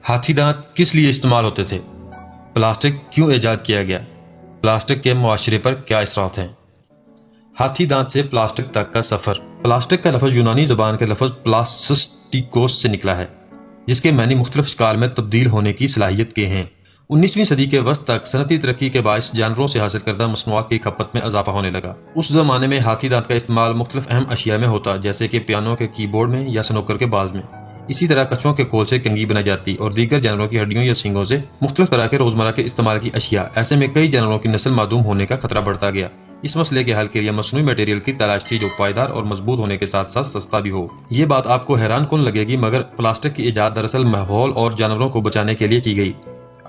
हाथी दांत किस लिए इस्तेमाल होते थे? प्लास्टिक क्यों इजाद किया गया? प्लास्टिक के मुआशरे पर क्या असरात हैं? हाथी दांत से प्लास्टिक तक का सफर। प्लास्टिक का लफ्ज यूनानी जबान के लफ्ज प्लास्टिकोस से निकला है, जिसके मानी मुख्तलिफ शक्ल में तब्दील होने की सलाहियत के हैं। 19वीं सदी के वस्त तक सनती तरक्की के बायस जानवरों से हासिल करदा मसनूआत की खपत में इजाफा होने लगा। उस जमाने में हाथी दांत का इस्तेमाल मुख्तलिफ अहम अशिया में होता, जैसे कि पियानो के कीबोर्ड में या स्नूकर के बाज में। इसी तरह कछुओं के खोल से कंघी बनाई जाती और दीगर जानवरों की हड्डियों या सींगों से मुख्तलिफ तरह के रोजमर्रा के इस्तेमाल की अशिया। ऐसे में कई जानवरों की नस्ल मादूम होने का खतरा बढ़ता गया। इस मसले के हल के लिए मसनूई मटेरियल की तलाश थी जो पायदार और मजबूत होने के साथ साथ सस्ता भी हो। ये बात आपको हैरान कुन लगेगी, मगर प्लास्टिक की इजाद दरअसल माहौल और जानवरों को बचाने के लिए की गई।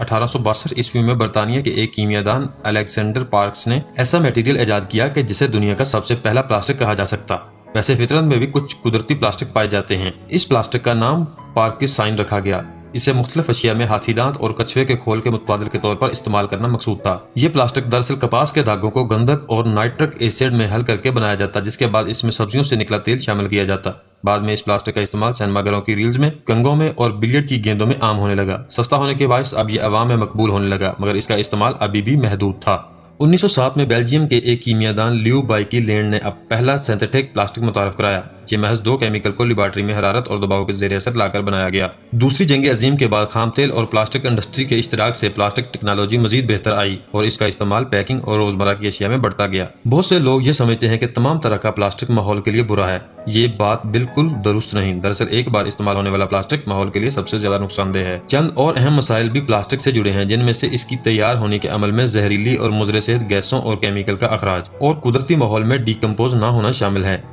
1862 ईस्वी में बरतानिया के एक कीमियादान अलेक्जेंडर पार्क्स ने ऐसा मटेरियल इजाद किया कि जिसे दुनिया का सबसे पहला प्लास्टिक कहा जा सकता। वैसे फितरत में भी कुछ कुदरती प्लास्टिक पाए जाते हैं। इस प्लास्टिक का नाम पार्किसाइन रखा गया। इसे मुख्तलिफ अशिया में हाथी दांत और कछुए के खोल के मुतबादिल के तौर पर इस्तेमाल करना मकसूद था। ये प्लास्टिक दरअसल कपास के धागों को गंधक और नाइट्रिक एसिड में हल करके बनाया जाता, जिसके बाद इसमें सब्जियों से निकला तेल शामिल किया जाता। बाद में इस प्लास्टिक का इस्तेमाल सिनेमाघरों की रील्स में, कंगों में और बिलियर्ड की गेंदों में आम होने लगा। सस्ता होने के बायस अब ये अवाम में मकबूल होने लगा, मगर इसका इस्तेमाल अभी भी महदूद था। 1907 में बेल्जियम के एक कीमियादान लियो बाइकी लैंड ने अब पहला सिंथेटिक प्लास्टिक मुतारफ कराया। ये महज दो केमिकल को लेबोरेटरी में हरारत और दबाव के ज़ेरे असर लाकर बनाया गया। दूसरी जंग अजीम के बाद खाम तेल और प्लास्टिक इंडस्ट्री के इश्तराक से प्लास्टिक टेक्नोलॉजी मजीद बेहतर आई और इसका इस्तेमाल पैकिंग और रोजमर्रा की अशिया में बढ़ता गया। बहुत से लोग ये समझते हैं कि तमाम तरह का प्लास्टिक माहौल के लिए बुरा है। ये बात बिल्कुल दुरुस्त नहीं। दरअसल एक बार इस्तेमाल होने वाला प्लास्टिक माहौल के लिए सबसे ज्यादा नुकसानदेह है। चंद और अहम मसाइल भी प्लास्टिक से जुड़े हैं, जिनमें से इसकी तैयार होने के अमल में जहरीली और मुज़र सेहत गैसों और केमिकल का अखराज और कुदरती माहौल में डिकम्पोज न होना शामिल है।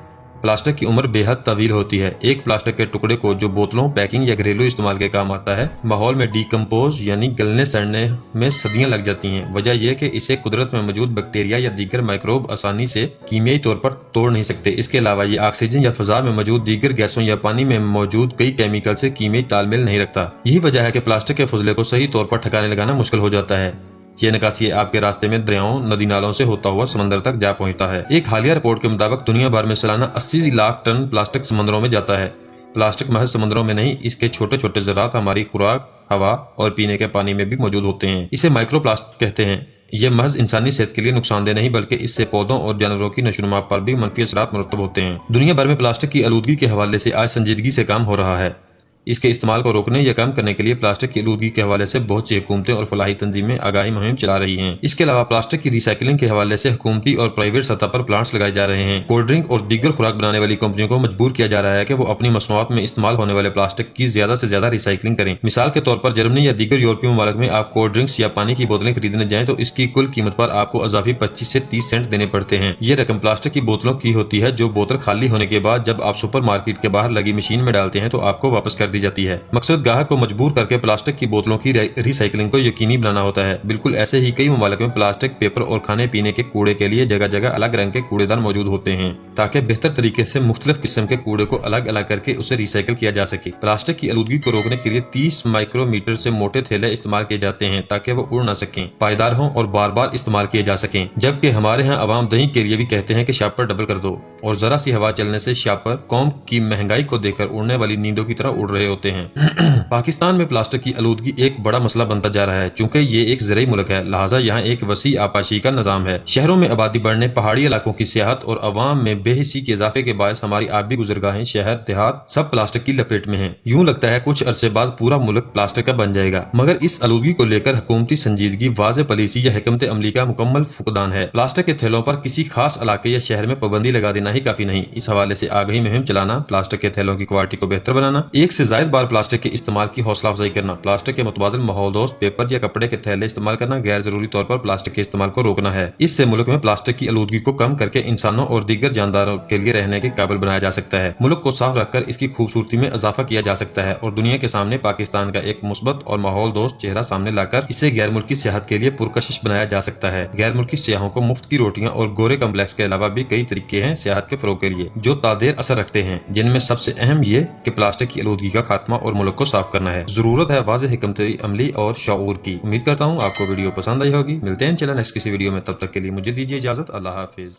प्लास्टिक की उम्र बेहद तवील होती है। एक प्लास्टिक के टुकड़े को जो बोतलों, पैकिंग या घरेलू इस्तेमाल के काम आता है, माहौल में डिकम्पोज यानी गलने सड़ने में सदियां लग जाती हैं। वजह यह कि इसे कुदरत में मौजूद बैक्टीरिया या दीगर माइक्रोब आसानी से कीमियाई तौर पर तोड़ नहीं सकते। इसके अलावा ये ऑक्सीजन या फिजा में मौजूद दीगर गैसों या पानी में मौजूद कई केमिकल से कीमियाई तालमेल नहीं रखता। यही वजह है कि प्लास्टिक के फजले को सही तौर पर ठिकाने लगाना मुश्किल हो जाता है। ये निकासी आपके रास्ते में दरियाओं, नदी नालों से होता हुआ समंदर तक जा पहुंचता है। एक हालिया रिपोर्ट के मुताबिक दुनिया भर में सालाना 80 लाख टन प्लास्टिक समंदरों में जाता है। प्लास्टिक महज समंदरों में नहीं, इसके छोटे छोटे ज़रात हमारी खुराक, हवा और पीने के पानी में भी मौजूद होते हैं। इसे माइक्रो प्लास्टिक कहते हैं। यह महज इंसानी सेहत के लिए नुकसानदेह नहीं, बल्कि इससे पौधों और जानवरों की नशोनुमा पर भी मनफी असरात मुरतब होते हैं। दुनिया भर में प्लास्टिक की आलूदगी के हवाले से आज संजीदगी से काम हो रहा है। इसके इस्तेमाल को रोकने या कम करने के लिए प्लास्टिक की आलूदगी के हवाले से बहुत सी हुकूमतें और फलाही तंजीमें आगाही मुहिम चला रही हैं। इसके अलावा प्लास्टिक की रिसाइकलिंग के हवाले से हुकूमती और प्राइवेट सतह पर प्लांट्स लगाए जा रहे हैं। कोल्ड ड्रिंक और दीगर खुराक बनाने वाली कंपनियों को मजबूर किया जा रहा है कि वो अपनी मसनूआत में इस्तेमाल होने वाले प्लास्टिक की ज्यादा से ज्यादा रिसाइकलिंग करें। मिसाल के तौर पर जर्मनी या दीगर यूरोपीय मुमालिक में आप कोल्ड ड्रिंक्स या पानी की बोतलें खरीदने जाएं तो इसकी कुल कीमत पर आपको अजाफी 25 से 30 सेंट देने पड़ते हैं। ये रकम प्लास्टिक की बोतलों की होती है, जो बोतल खाली होने के बाद जब आप सुपर मार्केट के बाहर लगी मशीन में डालते हैं तो आपको वापस कर दी जाती है। ग्राहक को मजबूर करके प्लास्टिक की बोतलों की रिसाइकलिंग को यकीनी बनाना होता है। बिल्कुल ऐसे ही कई ममालिक में प्लास्टिक, पेपर और खाने पीने के कूड़े के लिए जगह जगह अलग रंग के कूड़ेदान मौजूद होते हैं, ताकि बेहतर तरीके से मुख्तलिफ किस्म के कूड़े को अलग अलग करके उसे रिसाइकिल किया जा सके। प्लास्टिक की आलूदगी को रोकने के लिए 30 माइक्रोमीटर से मोटे थैले इस्तेमाल किए जाते हैं, ताकि वो उड़ न सकें, पायदार हों और बार बार इस्तेमाल किए जा सकें। जबकि हमारे यहाँ अवाम दही के लिए भी कहते हैं कि शापर डबल कर दो, और जरा सी हवा चलने से शापर कौम की महंगाई को देखकर उड़ने वाली नींदों की तरह उड़ रहे होते हैं। पाकिस्तान में प्लास्टिक की आलूदगी एक बड़ा मसला बनता जा रहा है। चूंकि ये एक ज़रई मुल्क है, लिहाजा यहाँ एक वसी आपाशी का निजाम है। शहरों में आबादी बढ़ने, पहाड़ी इलाकों की सियाहत और अवाम में बेहिसी के इजाफे के बायस हमारी आबी गुजरगाहें, शहर देहात सब प्लास्टिक की लपेट में हैं। यूं लगता है कुछ अरसे बाद पूरा मुल्क प्लास्टिक का बन जाएगा, मगर इस आलूदगी को लेकर हुकूमती संजीदगी, वाज़ेह पॉलिसी या हिकमत अमली का मुकम्मल फुकदान है। प्लास्टिक के थैलों पर किसी खास इलाके या शहर में पाबंदी लगा देना ही काफी नहीं। इस हवाले से आगाही मुहिम चलाना, प्लास्टिक के थैलों की क्वालिटी को बेहतर बनाना, एक से ज्यादा बार प्लास्टिक के इस्तेमाल की हौसला अफजाई करना, प्लास्टिक के मुतबादिल माहौल दोस्त पेपर या कपड़े के थैले इस्तेमाल करना, गैर जरूरी तौर पर प्लास्टिक के इस्तेमाल को रोकना है। इससे मुल्क में प्लास्टिक की आलूदगी को कम करके इंसानों और दीगर जानदारों के लिए रहने के काबिल बनाया जा सकता है। मुल्क को साफ रखकर इसकी खूबसूरती में इजाफा किया जा सकता है और दुनिया के सामने पाकिस्तान का एक मुस्बत और माहौल दोस्त चेहरा सामने लाकर इसे गैर मुल्की सियाहत के लिए पुरकशिश बनाया जा सकता है। गैर मुल्की सियाहों को मुफ्त की रोटियां और गोरे कम्प्लेक्स के अलावा भी कई तरीके हैं सियाहत के फरोग के लिए, जो तादेर असर रखते हैं, जिनमें सबसे अहम ये कि प्लास्टिक की आलूदगी का खात्मा और मुल्क को साफ करना है। जरूरत है वाज़ेह हिकमत अमली और शऊर की। उम्मीद करता हूँ आपको वीडियो पसंद आई होगी। मिलते हैं इंशाल्लाह नेक्स्ट किसी वीडियो में, तब तक के लिए मुझे दीजिए इजाजत। अल्लाह हाफिज।